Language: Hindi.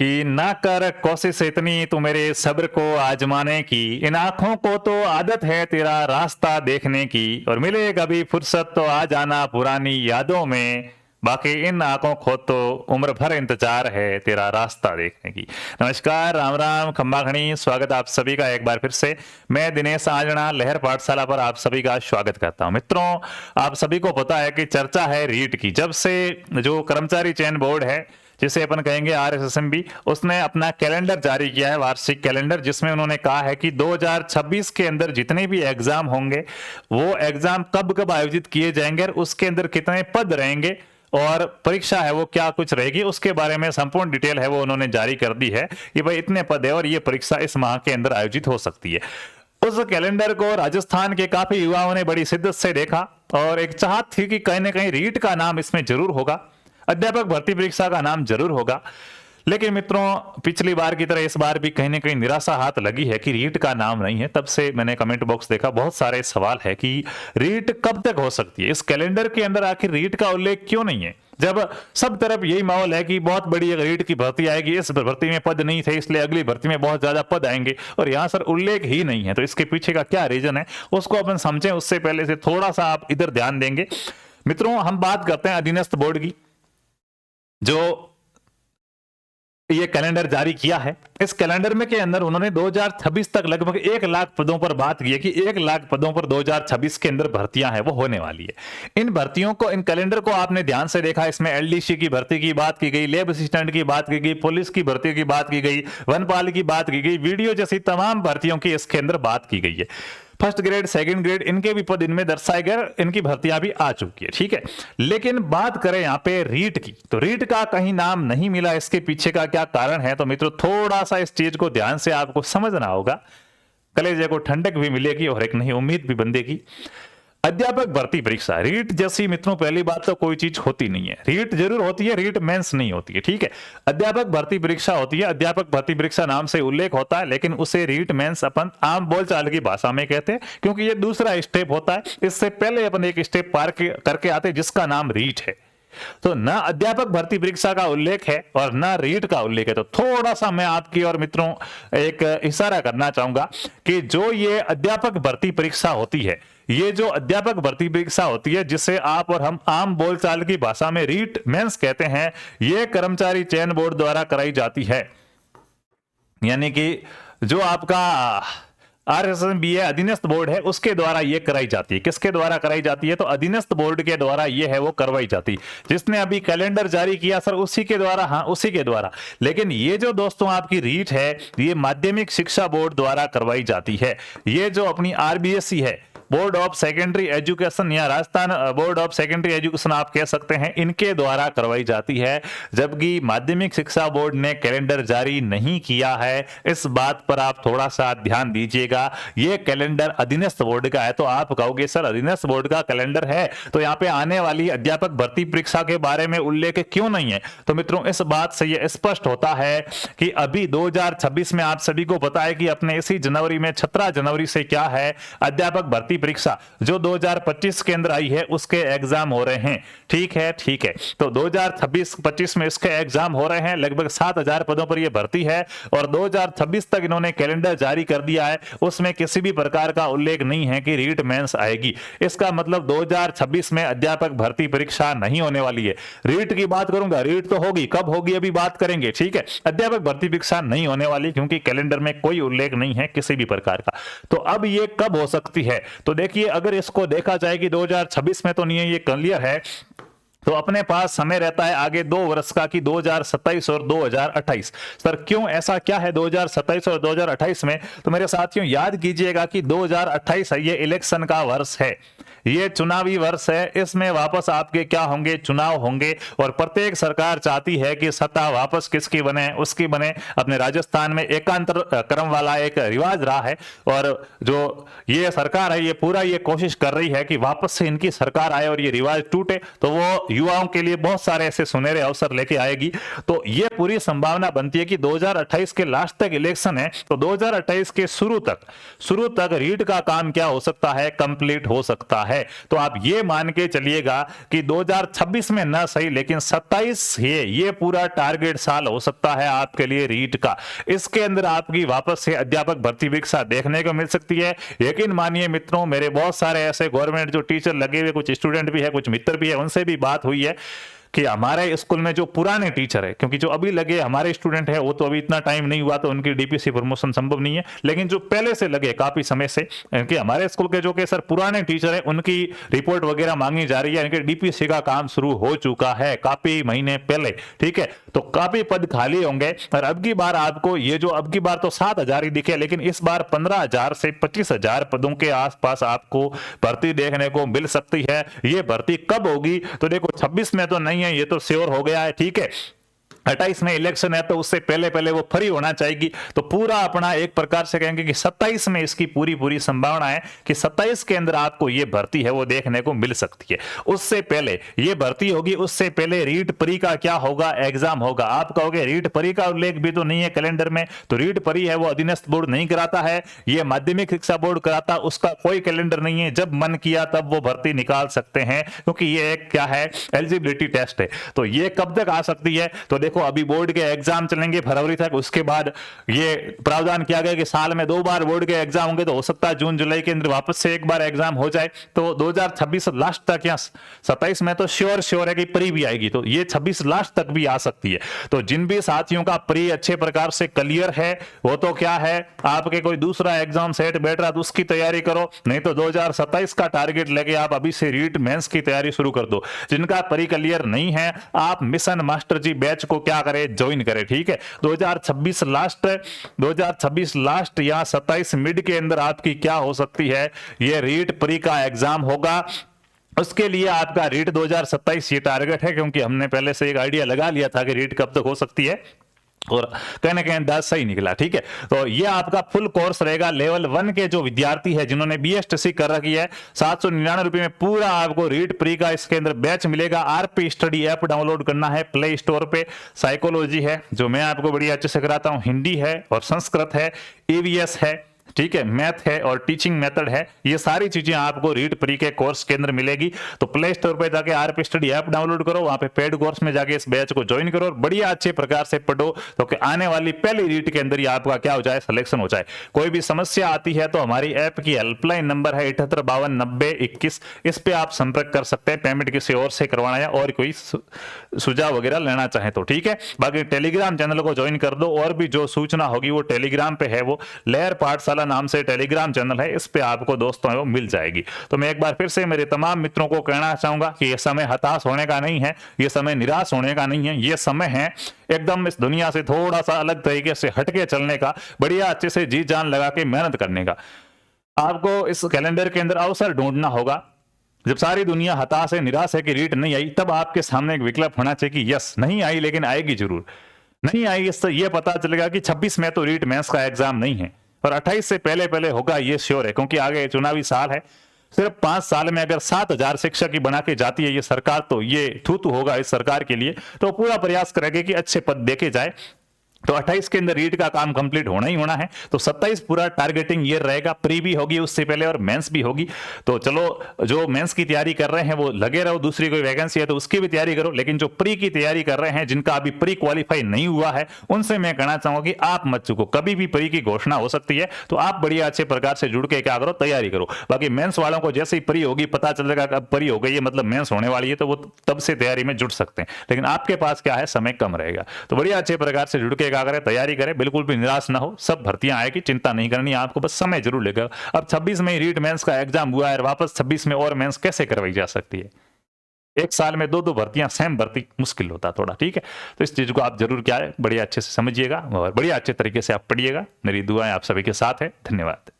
कि ना कर कोशिश इतनी तू मेरे सब्र को आजमाने की, इन आंखों को तो आदत है तेरा रास्ता देखने की, और मिले कभी फुर्सत तो आ जाना पुरानी यादों में, बाकी इन आंखों को तो उम्र भर इंतजार है तेरा रास्ता देखने की। नमस्कार, राम राम, खम्बा खणी, स्वागत आप सभी का एक बार फिर से। मैं दिनेश आंजना लहर पाठशाला पर आप सभी का स्वागत करता हूं। मित्रों, आप सभी को पता है कि चर्चा है रीट की। जब से जो कर्मचारी चयन बोर्ड है, जिसे अपन कहेंगे RSSMB, उसने अपना कैलेंडर जारी किया है, वार्षिक कैलेंडर, जिसमें उन्होंने कहा है कि 2026 के अंदर जितने भी एग्जाम होंगे वो एग्जाम कब कब आयोजित किए जाएंगे और उसके अंदर कितने पद रहेंगे और परीक्षा है वो क्या कुछ रहेगी, उसके बारे में संपूर्ण डिटेल है वो उन्होंने जारी कर दी है कि भाई इतने पद है और ये परीक्षा इस माह के अंदर आयोजित हो सकती है। उस कैलेंडर को राजस्थान के काफी युवाओं ने बड़ी शिद्दत से देखा और एक चाहत थी कि कहीं ना कहीं रीट का नाम इसमें जरूर होगा, अध्यापक भर्ती परीक्षा का नाम जरूर होगा। लेकिन मित्रों, पिछली बार की तरह इस बार भी कहीं ना कहीं निराशा हाथ लगी है कि रीट का नाम नहीं है। तब से मैंने कमेंट बॉक्स देखा, बहुत सारे सवाल है कि रीट कब तक हो सकती है, इस कैलेंडर के अंदर आखिर रीट का उल्लेख क्यों नहीं है, जब सब तरफ यही माहौल है कि बहुत बड़ी रीट की भर्ती आएगी, इस भर्ती में पद नहीं थे इसलिए अगली भर्ती में बहुत ज्यादा पद आएंगे, और यहाँ सर उल्लेख ही नहीं है। तो इसके पीछे का क्या रीजन है उसको अपन समझें, उससे पहले से थोड़ा सा आप इधर ध्यान देंगे। मित्रों, हम बात करते हैं अधीनस्थ बोर्ड की, जो ये कैलेंडर जारी किया है। इस कैलेंडर में के अंदर उन्होंने 2026 तक लगभग 1 लाख पदों पर बात की है कि 1 लाख पदों पर 2026 के अंदर भर्तियां हैं वो होने वाली है। इन भर्तियों को, इन कैलेंडर को आपने ध्यान से देखा, इसमें LDC की भर्ती की बात की गई, लैब असिस्टेंट की बात की गई, पुलिस की भर्ती की बात की गई, वनपाल की बात की गई, वीडियो जैसी तमाम भर्तियों की इसके अंदर बात की गई है। फर्स्ट ग्रेड, सेकंड ग्रेड, इनके भी पद इनमें दर्शाए गए, इनकी भर्तियां भी आ चुकी है, ठीक है। लेकिन बात करें यहां पे रीट की, तो रीट का कहीं नाम नहीं मिला। इसके पीछे का क्या कारण है, तो मित्रों थोड़ा सा इस चीज को ध्यान से आपको समझना होगा, कलेजे को ठंडक भी मिलेगी और एक नई उम्मीद भी बंधेगी। अध्यापक भर्ती परीक्षा रीट जैसी मित्रों पहली बात तो कोई चीज होती नहीं है। रीट जरूर होती है, रीट मेंस नहीं होती है, ठीक है। अध्यापक भर्ती परीक्षा होती है, अध्यापक भर्ती परीक्षा नाम से उल्लेख होता है, लेकिन उसे रीट मेंस अपन आम बोलचाल की भाषा में कहते हैं, क्योंकि ये दूसरा स्टेप होता है। इससे पहले अपन एक स्टेप पार करके आते हैं जिसका नाम रीट है। तो ना अध्यापक भर्ती परीक्षा का उल्लेख है और ना रीट का उल्लेख है। तो थोड़ा सा मैं आपकी और मित्रों एक इशारा करना चाहूंगा कि जो ये अध्यापक भर्ती परीक्षा होती है, ये जो अध्यापक भर्ती परीक्षा होती है, जिसे आप और हम आम बोलचाल की भाषा में रीट मेंस कहते हैं, ये कर्मचारी चयन बोर्ड द्वारा कराई जाती है। यानी कि जो आपका RSSMB है, अधीनस्थ बोर्ड है, उसके द्वारा ये कराई जाती है। किसके द्वारा कराई जाती है, तो अधीनस्थ बोर्ड के द्वारा ये है वो करवाई जाती। जिसने अभी कैलेंडर जारी किया सर, उसी के द्वारा, हाँ उसी के द्वारा। लेकिन ये जो दोस्तों आपकी रीट है, ये माध्यमिक शिक्षा बोर्ड द्वारा करवाई जाती है। ये जो अपनी RBSE है, बोर्ड ऑफ सेकेंडरी एजुकेशन या Rajasthan board of secondary education आप कह सकते हैं, इनके द्वारा करवाई जाती है। जबकि माध्यमिक शिक्षा बोर्ड ने कैलेंडर जारी नहीं किया है। इस बात पर आप थोड़ा सा ध्यान दीजिएगा। ये कैलेंडर अधीनस्थ बोर्ड का है। तो आप कहोगे सर अधीनस्थ बोर्ड का कैलेंडर है तो यहाँ पे आने वाली अध्यापक भर्ती परीक्षा के बारे में उल्लेख क्यों नहीं है, तो मित्रों इस बात से यह स्पष्ट होता है कि अभी 2026 में आप सभी को पता है कि अपने इसी जनवरी में 17 जनवरी से क्या है, अध्यापक भर्ती परीक्षा जो 2025 के अंदर आई है उसके एग्जाम हो रहे हैं। ठीक है, ठीक है। तो 2026-25 में इसके एग्जाम हो रहे हैं। लगभग 7000 पदों पर यह भर्ती है और 2026 तक इन्होंने कैलेंडर जारी कर दिया है। उसमें किसी भी प्रकार का उल्लेख नहीं है कि रीट मेंस आएगी। इसका मतलब 2026 में अध्यापक भर्ती परीक्षा नहीं होने वाली है। रीट की बात करूंगा, रीट तो होगी, कब होगी अभी बात करेंगे, ठीक है। अध्यापक भर्ती परीक्षा नहीं होने वाली क्योंकि कैलेंडर में कोई उल्लेख नहीं है किसी भी प्रकार का। तो अब ये कब हो सकती है, तो देखिए अगर इसको देखा जाए कि 2026 में तो नहीं है, ये क्लियर है, तो अपने पास समय रहता है आगे 2 वर्ष का कि 2027 और 2028। सर क्यों, ऐसा क्या है 2027 और 2028 में, तो मेरे साथियों याद कीजिएगा कि 2028 ये इलेक्शन का वर्ष है, ये चुनावी वर्ष है। इसमें वापस आपके क्या होंगे, चुनाव होंगे और प्रत्येक सरकार चाहती है कि सत्ता वापस किसकी बने, उसकी बने। अपने राजस्थान में एकांतर क्रम वाला एक रिवाज रहा है और जो ये सरकार है ये पूरा ये कोशिश कर रही है कि वापस से इनकी सरकार आए और ये रिवाज टूटे, तो वो युवाओं के लिए बहुत सारे ऐसे सुनहरे अवसर लेके आएगी। तो ये पूरी संभावना बनती है कि 2028 के लास्ट तक इलेक्शन है, तो 2028 के शुरू तक रीट का काम क्या हो सकता है, कंप्लीट हो सकता है। है। तो आप ये मान के चलिएगा कि 2026 में ना सही लेकिन 27 ये पूरा टारगेट साल हो सकता है आपके लिए रीट का। इसके अंदर आपकी वापस से अध्यापक भर्ती परीक्षा देखने को मिल सकती है। यकीन मानिए मित्रों, मेरे बहुत सारे ऐसे गवर्नमेंट जो टीचर लगे हुए, कुछ स्टूडेंट भी है, कुछ मित्र भी है, उनसे भी बात हुई है कि हमारे स्कूल में जो पुराने टीचर है, क्योंकि जो अभी लगे हमारे स्टूडेंट है वो तो अभी इतना टाइम नहीं हुआ तो उनकी डीपीसी प्रमोशन संभव नहीं है, लेकिन जो पहले से लगे काफी समय से इनके हमारे स्कूल के जो कि सर पुराने टीचर है उनकी रिपोर्ट वगैरह मांगी जा रही है। इनके डीपीसी का काम शुरू हो चुका है काफी महीने पहले, ठीक है। तो काफी पद खाली होंगे और अब की बार आपको ये जो अब की बार तो 7,000 ही दिखे, लेकिन इस बार 15,000 से 25,000 पदों के आसपास आपको भर्ती देखने को मिल सकती है। ये भर्ती कब होगी तो देखो 26 में तो नहीं है, ये तो श्योर हो गया है, ठीक है। 28 में इलेक्शन है तो उससे पहले पहले वो फ्री होना चाहिए। तो पूरा अपना एक प्रकार से कहेंगे कि 27 में इसकी पूरी संभावना है कि 27 के अंदर आपको ये भर्ती है वो देखने को मिल सकती है। उससे पहले ये भर्ती होगी, उससे पहले रीट परी का क्या होगा, एग्जाम होगा। आप कहोगे रीट परी का उल्लेख भी तो नहीं है कैलेंडर में, तो रीट परी है वो अधीनस्थ बोर्ड नहीं कराता है, ये माध्यमिक शिक्षा बोर्ड कराता, उसका कोई कैलेंडर नहीं है। जब मन किया तब वो भर्ती निकाल सकते हैं, क्योंकि ये एक क्या है, एलिजिबिलिटी टेस्ट है। तो ये कब तक आ सकती है तो देखो अभी बोर्ड के एग्जाम चलेंगे फरवरी तक, उसके बाद ये प्रावधान किया गया कि साल में 2 बार बोर्ड के एग्जाम होंगे, तो हो सकता है जून जुलाई के अंदर वापस से एक बार एग्जाम हो जाए। तो 2026 लास्ट तक या 27 में तो श्योर है कि प्री भी आएगी, तो ये 26 लास्ट तक भी आ सकती है। तो जिन भी साथियों का प्री अच्छे प्रकार से क्लियर है वो तो क्या है, आपके कोई दूसरा एग्जाम सेट बैठ रहा तो उसकी तैयारी करो, नहीं तो 2027 का टारगेट लेके आप अभी से रीट मेंस की तैयारी शुरू कर दो। जिनका प्री क्लियर नहीं है आप मिशन मास्टर जी बैच को क्या करें, ज्वाइन करें, ठीक है। 2026 लास्ट या 27 मिड के अंदर आपकी क्या हो सकती है, ये रीट प्री का एग्जाम होगा। उसके लिए आपका रीट 2027 ये टारगेट है, क्योंकि हमने पहले से एक आइडिया लगा लिया था कि रीट कब तक हो सकती है और कहीं ना कहीं 10 सही निकला, ठीक है। तो ये आपका फुल कोर्स रहेगा। लेवल 1 के जो विद्यार्थी है जिन्होंने BSTC कर रखी है, 799 रुपए में पूरा आपको रीट प्री का इसके अंदर बैच मिलेगा। RP स्टडी ऐप डाउनलोड करना है प्ले स्टोर पे। साइकोलॉजी है जो मैं आपको बड़ी अच्छे से कराता हूं, हिंदी है और संस्कृत है, EVS है, ठीक है, मैथ है और टीचिंग मेथड है। ये सारी चीजें आपको रीट प्री के कोर्स के अंदर मिलेगी। तो प्ले स्टोर पे जाके RP स्टडी ऐप डाउनलोड करो, वहां पे पेड कोर्स में जाके इस बैच को ज्वाइन करो और बढ़िया अच्छे प्रकार से पढ़ो, तो कि आने वाली पहली रीट के अंदर ही आपका क्या हो जाए, सिलेक्शन हो जाए। कोई भी समस्या आती है तो हमारी ऐप की हेल्पलाइन नंबर है 78529021, इस पे आप संपर्क कर सकते हैं। पेमेंट किसी और से करवाना है और कोई सुझाव वगैरह लेना चाहे तो, ठीक है। बाकी टेलीग्राम चैनल को ज्वाइन कर दो, और भी जो सूचना होगी वो टेलीग्राम पे है, वो लहर पाठशाला नाम से टेलीग्राम चैनल है, इस पे आपको दोस्तों वो मिल जाएगी। तो मैं एक बार फिर से मेरे तमाम मित्रों को कहना चाहूंगा कि यह समय हताश होने का नहीं है, यह समय निराश होने का नहीं है, यह समय है एकदम इस दुनिया से थोड़ा सा अलग तरीके से हटके चलने का, बढ़िया अच्छे से जी जान लगा के मेहनत करने का। आपको इस कैलेंडर के अंदर अवसर ढूंढना होगा। जब सारी दुनिया हताश है, निराश है कि रीट नहीं आई, तब आपके सामने एक विकल्प होना चाहिए कि यस नहीं आई लेकिन आएगी जरूर। नहीं आई इससे यह पता चलेगा कि 26 में तो रीट मेंस का एग्जाम नहीं है और 28 से पहले पहले होगा, ये श्योर है, क्योंकि आगे चुनावी साल है। सिर्फ 5 साल में अगर 7,000 शिक्षक की बना के जाती है ये सरकार, तो ये थू होगा इस सरकार के लिए। तो पूरा प्रयास करेंगे कि अच्छे पद देके जाए। तो 28 के अंदर रीट का काम कंप्लीट होना ही होना है। तो 27 पूरा टारगेटिंग ईयर रहेगा, प्री भी होगी उससे पहले और मेंस भी होगी। तो चलो जो मेंस की तैयारी कर रहे हैं वो लगे रहो, दूसरी कोई वैकेंसी है तो उसकी भी तैयारी करो, लेकिन जो प्री की तैयारी कर रहे हैं, जिनका अभी प्री क्वालिफाई नहीं हुआ है, उनसे मैं कहना चाहूंगा कि आप मत चुको, कभी भी प्री की घोषणा हो सकती है। तो आप बढ़िया अच्छे प्रकार से जुड़ के क्या करो, तैयारी करो। बाकी मेंस वालों को जैसे ही प्री होगी पता चलेगा कि अब प्री हो गई है मतलब मेंस होने वाली है, तो वो तब से तैयारी में जुट सकते हैं, लेकिन आपके पास क्या है, समय कम रहेगा। तो बढ़िया अच्छे प्रकार से जुड़ के क्या करें, तैयारी करें, बिल्कुल भी निराश ना हो। सब भर्तियां आएगी, चिंता नहीं करनी आपको, बस समय जरूर लेगा। अब 26 में रीट मेंस का एग्जाम हुआ है, वापस 26 में और मेंस कैसे करवाई जा सकती है? एक साल में 2-2 भर्तियां, सेम भर्ती मुश्किल होता थोड़ा, ठीक है। तो इस चीज को आप जरूर क्या है, बढ़िया अच्छे से समझिएगा और बढ़िया अच्छे तरीके से आप पढ़िएगा। मेरी दुआएं आप सभी के साथ है। धन्यवाद।